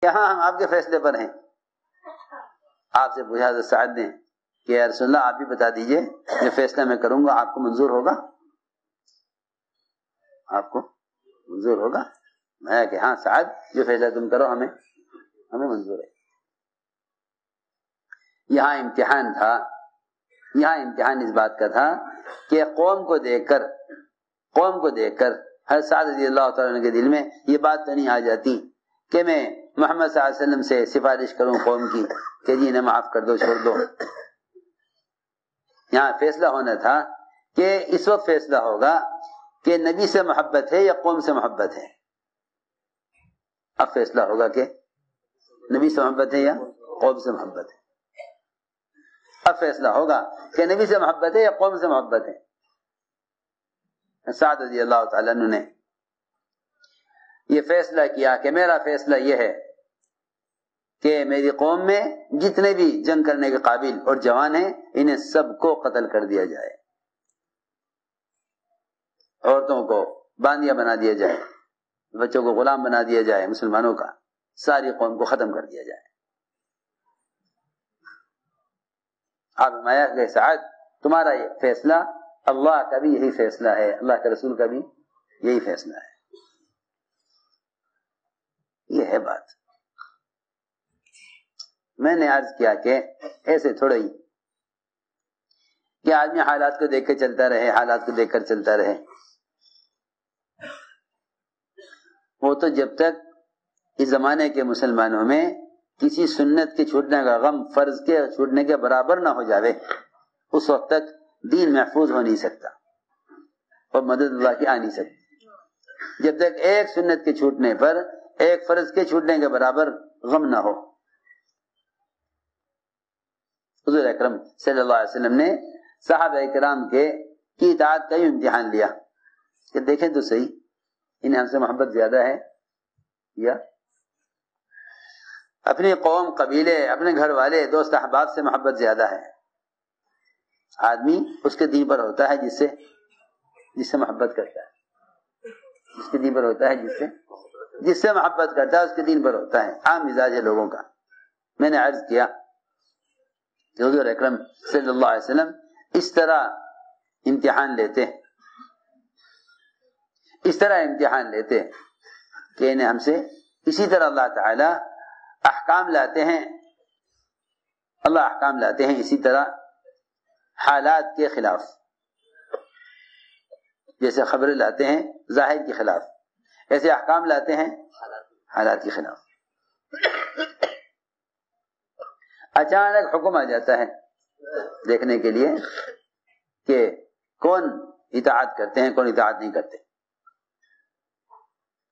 یہاں ہم آپ کے فیصلے پر ہیں. آپ سے پوچھا حضرت سعد نے کہ یا رسول اللہ آپ بھی بتا دیجئے جو فیصلہ میں کروں گا آپ کو منظور ہوگا؟ آپ کو منظور ہوگا؟ میں کہ ہاں سعد جو فیصلہ تم کرو ہمیں منظور ہے. یہاں امتحان تھا، یہاں امتحان اس بات کا تھا کہ قوم کو دیکھ کر حضرت سعد رضی اللہ تعالیٰ عنہ کے دل میں یہ بات تو نہیں آ جاتی کہ میں محمد صلی اللہ علیہ وسلم سے سفارش کروں قوم کی کہ جی انہیں معاف کر دو، چھوڑ دو. یہاں فیصلہ ہونا تھا کہ اس وقت فیصلہ ہوگا کہ نبی سے محبت ہے یا قوم سے محبت ہے. اب فیصلہ ہوگا کہ نبی سے محبت ہے یا قوم سے محبت ہے. اب فیصلہ ہوگا کہ نبی سے محبت ہے یا قوم سے محبت ہے. سعد رضی اللہ تعالیٰ عنہ نے یہ فیصلہ کیا کہ میرا فیصلہ یہ ہے کہ میری قوم میں جتنے بھی جنگ کرنے کے قابل اور جوان ہیں انہیں سب کو قتل کر دیا جائے، عورتوں کو باندیا بنا دیا جائے، بچوں کو غلام بنا دیا جائے، مسلمانوں کا ساری قوم کو ختم کر دیا جائے. آپ فرمایا کہ سعد تمہارا یہ فیصلہ اللہ کا بھی یہی فیصلہ ہے، اللہ کے رسول کا بھی یہی فیصلہ ہے. یہ ہے بات. میں نے عرض کیا کہ ایسے تھوڑا ہی کہ آدمی حالات کو دیکھ کے چلتا رہے، حالات کو دیکھ کر چلتا رہے. وہ تو جب تک اس زمانے کے مسلمانوں میں کسی سنت کے چھوٹنے کا غم فرض کے چھوٹنے کے برابر نہ ہو جاوے اس وقت تک دین محفوظ ہو نہیں سکتا اور مدد اللہ کی آ نہیں سکتی. جب تک ایک سنت کے چھوٹنے پر ایک فرض کے چھوٹنے کے برابر غم نہ ہو. حضور اکرم صلی اللہ علیہ وسلم نے صحابہ کرام کی اطاعت کا ہی امتحان لیا کہ دیکھیں تو صحیح انہیں ہم سے محبت زیادہ ہے یا اپنی قوم قبیلے اپنے گھر والے دوست احباب سے محبت زیادہ ہے. آدمی اس کے دین پر ہوتا ہے جس سے محبت کرتا ہے، جس کے دین پر ہوتا ہے جس سے محبت کرتا ہے اس کے دین پر ہوتا ہے. عام مزاج ہے لوگوں کا. میں نے عرض کیا کہ حضور اکرم صلی اللہ علیہ وسلم اس طرح امتحان لیتے کہ انہیں ہم سے اسی طرح اللہ تعالی احکام لاتے ہیں، اللہ احکام لاتے ہیں اسی طرح حالات کے خلاف، جیسے خبریں لاتے ہیں ظاہر کے خلاف ایسے احکام لاتے ہیں حالات کے خلاف. اچانک حکم آ جاتا ہے دیکھنے کے لیے کہ کون اطاعت کرتے ہیں کون اطاعت نہیں کرتے.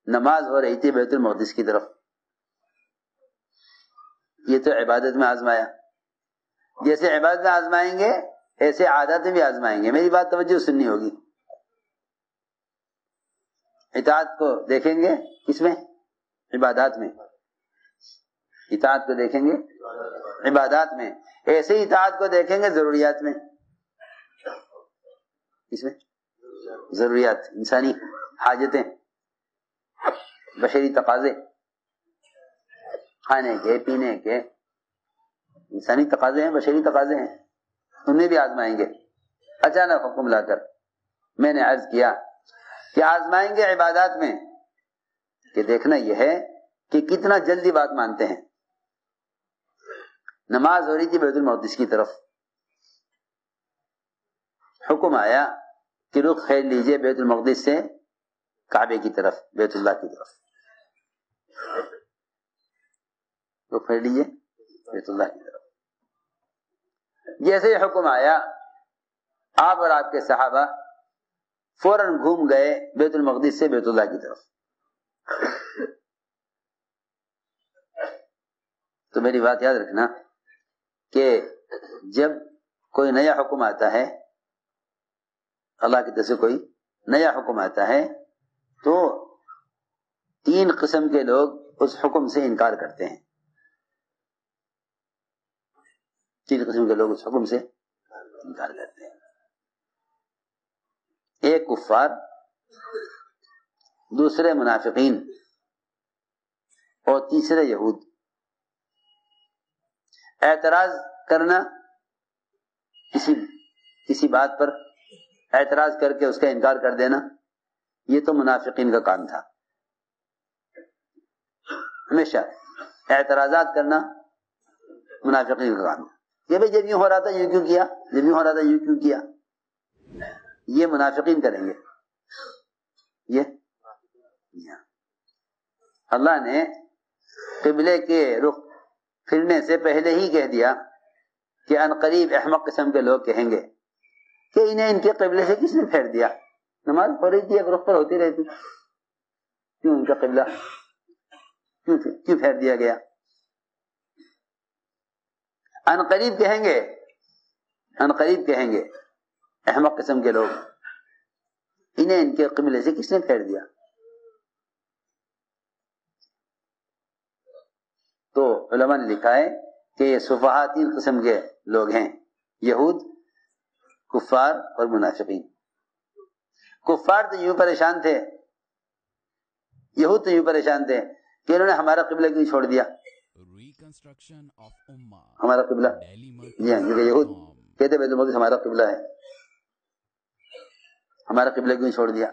نماز ہو رہی تھی بیت المقدس کی طرف، یہ تو عبادت میں آزمایا. جیسے عبادت میں آزمائیں گے ایسے عادت میں بھی آزمائیں گے. میری بات توجہ سننی ہوگی. اطاعت کو دیکھیں گے کس میں؟ عبادات میں. اطاعت کو دیکھیں گے عبادات میں، ایسے ہی اطاعت کو دیکھیں گے ضروریات میں. کس میں؟ ضروریات، انسانی حاجتیں، بشری تقاضے، کھانے کے پینے کے انسانی تقاضے ہیں، بشری تقاضے ہیں، انہیں بھی آزمائیں گے. اچانک حکم لا کر میں نے عرض کیا کہ آزمائیں گے عبادات میں کہ دیکھنا یہ ہے کہ کتنا جلدی بات مانتے ہیں. نماز ہو رہی تھی بیت المقدس کی طرف، حکم آیا کہ رخ پھیر لیجئے بیت المقدس سے کعبے کی طرف، بیت اللہ کی طرف. رخ پھیر لیجئے بیت اللہ کی طرف. جیسے ہی حکم آیا آپ اور آپ کے صحابہ فوراً گھوم گئے بیت المقدس سے بیت اللہ کی طرف. تو میری بات یاد رکھنا کہ جب کوئی نیا حکم آتا ہے، اللہ کی طرف سے کوئی نیا حکم آتا ہے، تو 3 قسم کے لوگ اس حکم سے انکار کرتے ہیں. 3 قسم کے لوگ اس حکم سے انکار کرتے ہیں. ایک کفار، دوسرے منافقین اور تیسرے یہود. اعتراض کرنا کسی بات پر اعتراض کر کے اس کا انکار کر دینا، یہ تو منافقین کا کام تھا. ہمیشہ اعتراضات کرنا منافقین کا کام تھا کہ بھئی جب یوں ہو رہا تھا یوں کیوں کیا، جب یوں ہو رہا تھا یوں کیوں کیا. یہ منافقین کریں گے. یہ اللہ نے قبلے کے رخ پھرنے سے پہلے ہی کہہ دیا کہ ان قریب احمق قسم کے لوگ کہیں گے کہ انہیں ان کے قبلے سے کس نے پھیر دیا. نماز پڑھ رہی تھی ایک رخ پر ہوتی رہتی، کیوں ان کا قبلہ کیوں پھیر دیا گیا. ان قریب کہیں گے، ان قریب کہیں گے احمق قسم کے لوگ انہیں ان کے قبلے سے کس نے پھیر دیا. تو علماء نے لکھا ہے کہ یہ سفہاء تین قسم کے لوگ ہیں، یہود، کفار اور منافقین. کفار تو یوں پریشان تھے، یہود تو یوں پریشان تھے کہ انہوں نے ہمارا قبلہ کیوں چھوڑ دیا. ہمارا قبلہ، جی ہاں، کیونکہ یہود کہتے بیت المقدس ہمارا قبلہ ہے، ہمارا قبلہ کیوں چھوڑ دیا.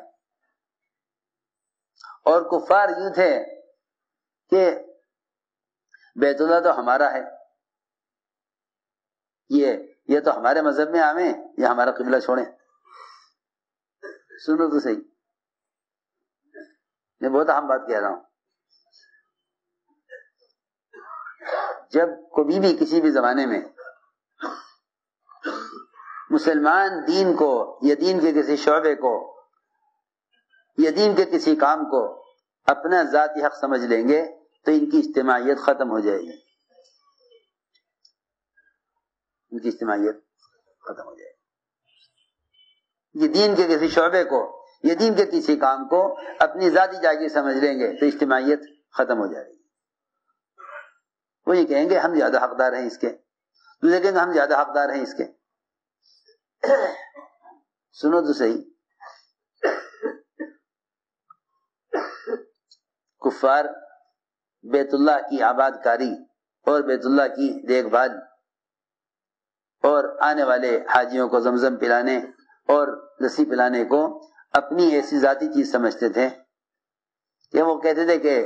اور کفار یوں تھے کہ بیت اللہ تو ہمارا ہے، یہ تو ہمارے مذہب میں آویں یا ہمارا قبلہ چھوڑیں. سنو تو صحیح، میں بہت اہم بات کہہ رہا ہوں. جب کبھی بھی کسی بھی زمانے میں مسلمان دین کو یا دین کے کسی شعبے کو یا دین کے کسی کام کو اپنا ذاتی حق سمجھ لیں گے تو ان کی اجتماعیت ختم ہو جائے گی. ان کی اجتماعیت ختم ہو جائے گی. یہ دین کے کسی شعبے کو یا دین کے کسی کام کو اپنی ذاتی جاگیر سمجھ لیں گے تو اجتماعیت ختم ہو جائے گی. وہ یہ کہیں گے ہم زیادہ حقدار ہیں اس کے، دوسرے کہیں گے ہم زیادہ حقدار ہیں اس کے. سنو تو صحیح، کفار بیت اللہ کی آباد کاری اور بیت اللہ کی دیکھ بھال اور آنے والے حاجیوں کو زمزم پلانے اور لسی پلانے کو اپنی ایسی ذاتی چیز سمجھتے تھے کہ وہ کہتے تھے کہ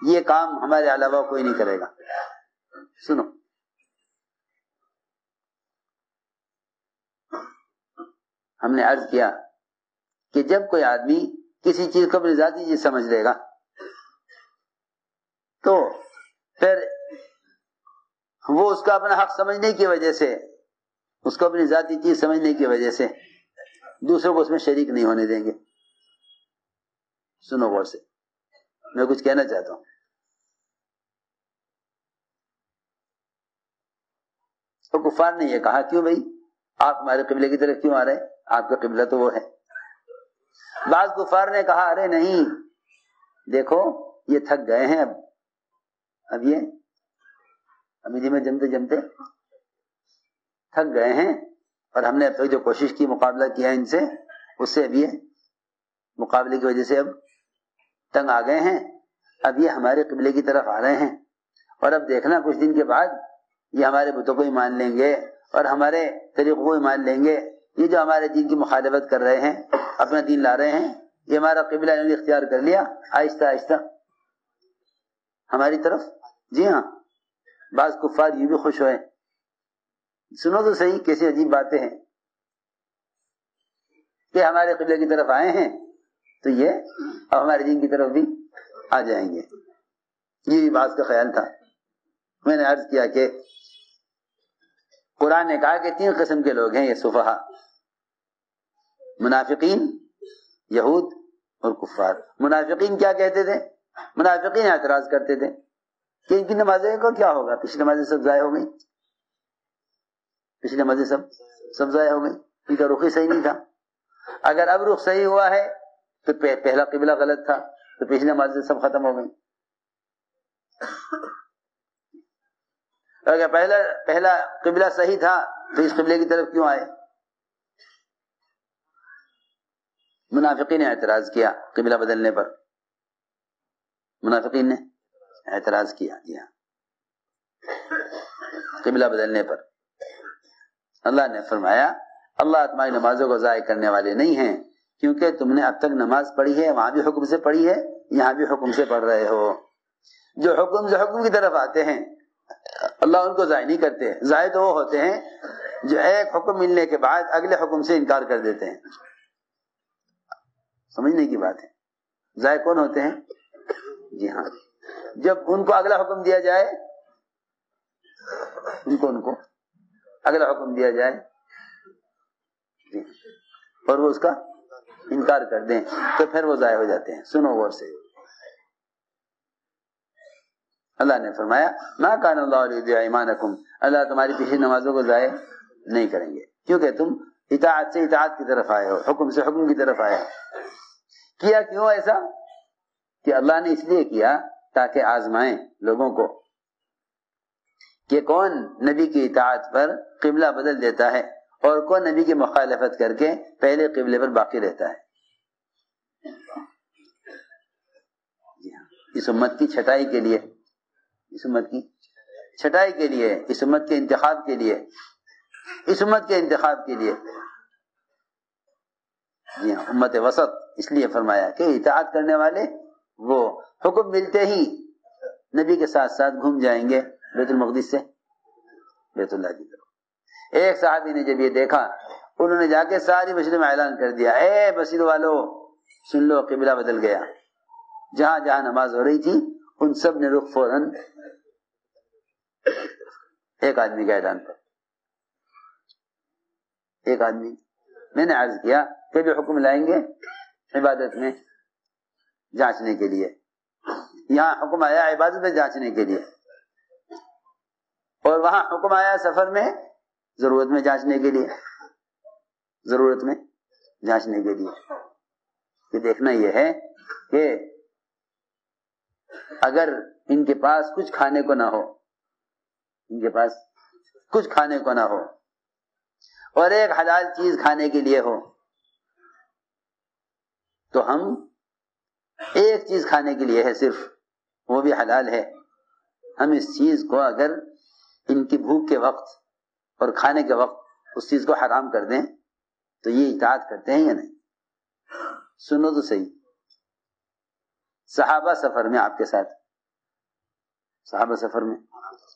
یہ کام ہمارے علاوہ کوئی نہیں کرے گا. سنو، ہم نے عرض کیا کہ جب کوئی آدمی کسی چیز کو اپنی ذاتی چیز سمجھ لے گا تو پھر وہ اس کا اپنا حق سمجھنے کی وجہ سے، اس کو اپنی ذاتی چیز سمجھنے کی وجہ سے دوسروں کو اس میں شریک نہیں ہونے دیں گے. سنو غور سے، میں کچھ کہنا چاہتا ہوں. تو کفار نے یہ کہا کیوں بھائی آپ ہمارے قبلے کی طرف کیوں آ رہے ہیں، آپ کا قبلہ تو وہ ہے. بعض کفار نے کہا ارے نہیں، دیکھو یہ تھک گئے ہیں، اب یہ ابھی جی میں جمتے جمتے تھک گئے ہیں اور ہم نے اب تک جو کوشش کی مقابلہ کیا ان سے، اس سے اب یہ مقابلے کی وجہ سے اب تنگ آ گئے ہیں. اب یہ ہمارے قبلے کی طرف آ رہے ہیں اور اب دیکھنا کچھ دن کے بعد یہ ہمارے بتوں کو ہی مان لیں گے اور ہمارے طریقوں کو ہی مان لیں گے. یہ جو ہمارے دین کی مخالفت کر رہے ہیں، اپنا دین لا رہے ہیں، یہ ہمارا قبلہ انہوں نے اختیار کر لیا آہستہ آہستہ ہماری طرف. جی ہاں، بعض کفار یہ بھی خوش ہوئے. سنو تو صحیح کیسی عجیب باتیں ہیں کہ ہمارے قبلے کی طرف آئے ہیں تو یہ اب ہمارے دین کی طرف بھی آ جائیں گے. یہ بھی بعض کا خیال تھا. میں نے عرض کیا کہ قرآن نے کہا کہ تین قسم کے لوگ ہیں یہ سفہاء، منافقین، یہود اور کفار. منافقین کیا کہتے تھے؟ منافقین اعتراض کرتے تھے کہ ان کی نمازیں کا کیا ہوگا، پچھلی نمازیں سب ضائع ہو گئی، پچھلی نمازیں سب ضائع ہو گئی، ان کا رخ ہی صحیح نہیں تھا. اگر اب رخ صحیح ہوا ہے تو پہلا قبلہ غلط تھا تو پچھلی نمازیں سب ختم ہو گئی. اگر پہلا قبلہ صحیح تھا تو اس قبلے کی طرف کیوں آئے؟ منافقین نے اعتراض کیا قبلہ بدلنے پر. منافقین نے اعتراض کیا. جی ہاں, قبلہ بدلنے پر اللہ نے فرمایا اللہ تمہاری نمازوں کو ضائع کرنے والے نہیں ہیں, کیونکہ تم نے اب تک نماز پڑھی ہے, وہاں بھی حکم سے پڑھی ہے, یہاں بھی حکم سے پڑھ رہے ہو. جو حکم کی طرف آتے ہیں اللہ ان کو ضائع نہیں کرتے. ضائع تو وہ ہوتے ہیں جو ایک حکم ملنے کے بعد اگلے حکم سے انکار کر دیتے ہیں. سمجھنے کی بات ہے. ضائع کون ہوتے ہیں؟ جی ہاں, جب ان کو اگلا حکم دیا جائے, ان کو اگلا حکم دیا جائے جی, اور وہ اس کا انکار کر دیں تو پھر وہ ضائع ہو جاتے ہیں. سنو غور سے, اللہ نے فرمایا ما کان اللہ لیضیع ایمانکم, اللہ تمہاری پچھلی نمازوں کو ضائع نہیں کریں گے, کیونکہ تم اطاعت سے اطاعت کی طرف آئے ہو, حکم سے حکم کی طرف آئے ہو. کیا کیوں ایسا؟ کہ اللہ نے اس لیے کیا تاکہ آزمائیں لوگوں کو کہ کون نبی کی اطاعت پر قبلہ بدل دیتا ہے اور کون نبی کی مخالفت کر کے پہلے قبلے پر باقی رہتا ہے. جی ہاں, اس امت کی چھٹائی کے لیے, اس امت کی چھٹائی کے لیے, اس امت کے انتخاب کے لیے, اس امت کے انتخاب کے لیے. جی ہاں, امت وسط اس لیے فرمایا کہ اطاعت کرنے والے وہ حکم ملتے ہی نبی کے ساتھ ساتھ گھوم جائیں گے بیت المقدس سے بیت اللہ کی طرف. ایک صحابی نے جب یہ دیکھا, انہوں نے جا کے ساری بشری میں اعلان کر دیا, اے بصیر والو سن لو, قبلہ بدل گیا. جہاں جہاں نماز ہو رہی تھی ان سب نے رخ فوراً ایک آدمی کے اعلان پر, ایک آدمی. میں نے عرض کیا کہ جو حکم لائیں گے عبادت میں جانچنے کے لیے, یہاں حکم آیا عبادت میں جانچنے کے لیے, اور وہاں حکم آیا سفر میں ضرورت میں جانچنے کے لیے, ضرورت میں جانچنے کے لیے. کہ دیکھنا یہ ہے کہ اگر ان کے پاس کچھ کھانے کو نہ ہو, ان کے پاس کچھ کھانے کو نہ ہو اور ایک حلال چیز کھانے کے لیے ہو, تو ہم ایک چیز کھانے کے لیے ہے صرف, وہ بھی حلال ہے, ہم اس چیز کو اگر ان کی بھوک کے وقت اور کھانے کے وقت اس چیز کو حرام کر دیں تو یہ اطاعت کرتے ہیں یا نہیں؟ سنو تو صحیح. صحابہ سفر میں آپ کے ساتھ, صحابہ سفر میں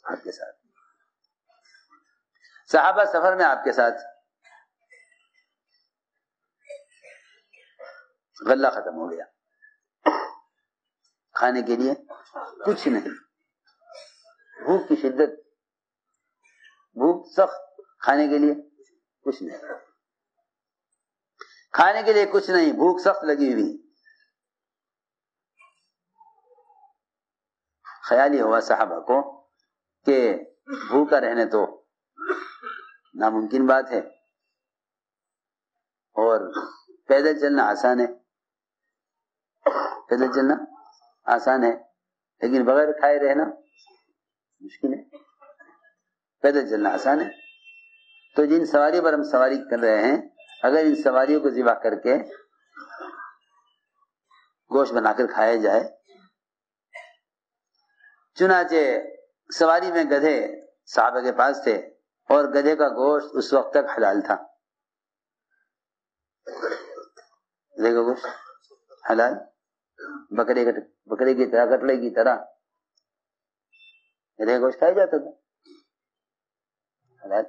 آپ کے ساتھ, صحابہ سفر میں آپ کے ساتھ, غلہ ختم ہو گیا, کھانے کے لیے کچھ نہیں, بھوک کی شدت, بھوک سخت, کھانے کے لیے کچھ نہیں, کھانے کے لیے کچھ نہیں, بھوک سخت لگی ہوئی. خیال یہ ہوا صحابہ کو کہ بھوکا رہنے تو ناممکن بات ہے, اور پیدل چلنا آسان ہے, پیدل چلنا آسان ہے, لیکن بغیر کھائے رہنا مشکل ہے. پیدل چلنا آسان ہے, تو جن سواریوں پر ہم سواری کر رہے ہیں اگر ان سواریوں کو ذبح کر کے گوشت بنا کر کھایا جائے, چنانچہ سواری میں گدھے صحابہ کے پاس تھے اور گدھے کا گوشت اس وقت تک حلال تھا, گدھے کا گوشت حلال, بکرے کی طرح, کٹلے کی طرح گدھے کا گوشت کھایا جاتا تھا حلال.